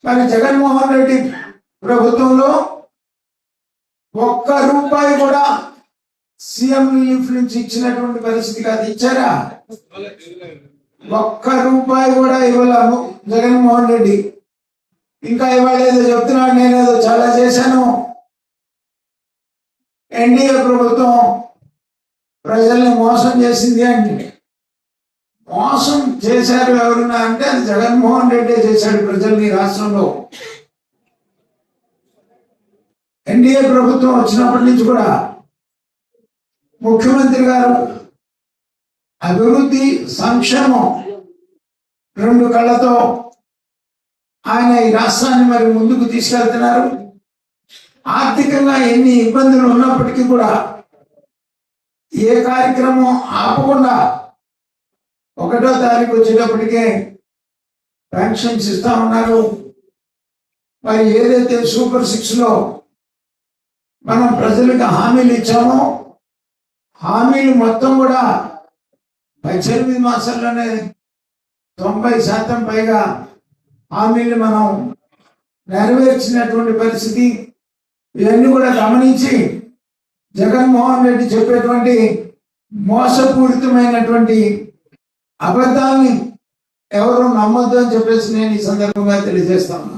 కానీ జగన్మోహన్ రెడ్డి ప్రభుత్వంలో ఒక్క రూపాయి కూడా సీఎం రిలీఫ్ నుంచి ఇచ్చినటువంటి పరిస్థితి కాదు. ఇచ్చారా? ఒక్క రూపాయి కూడా ఇవ్వాల జగన్మోహన్ రెడ్డి. ఇంకా ఇవాళ ఏదో చెప్తున్నాడు, నేనేదో చాలా చేశాను. ఎన్డీఏ ప్రభుత్వం ప్రజల్ని మోసం చేసింది అంటే మోసం చేశారు ఎవరున్నా అంటే అది జగన్మోహన్ రెడ్డి చేశాడు ప్రజల్ని. రాష్ట్రంలో ఎన్డీఏ ప్రభుత్వం వచ్చినప్పటి నుంచి కూడా ముఖ్యమంత్రి గారు అభివృద్ధి సంక్షేమం రెండు కళ్ళతో ఆయన ఈ రాష్ట్రాన్ని మరి ముందుకు తీసుకెళ్తున్నారు. ఆర్థికంగా ఎన్ని ఇబ్బందులు ఉన్నప్పటికీ కూడా ఏ కార్యక్రమం ఆపకుండా 1వ తారీఖు వచ్చేటప్పటికే పెన్షన్స్ ఇస్తా ఉన్నారు. మరి ఏదైతే సూపర్ 6లో మనం ప్రజలకు హామీలు ఇచ్చామో హామీలు మొత్తం కూడా 18 మాసాల్లోనే 90% పైగా హామీలు మనం నెరవేర్చినటువంటి పరిస్థితి. ఇవన్నీ కూడా గమనించి జగన్మోహన్ రెడ్డి చెప్పేటువంటి మోసపూరితమైనటువంటి అబద్ధాలని ఎవరు నమ్మొద్దు అని చెప్పేసి నేను ఈ సందర్భంగా తెలియజేస్తాను.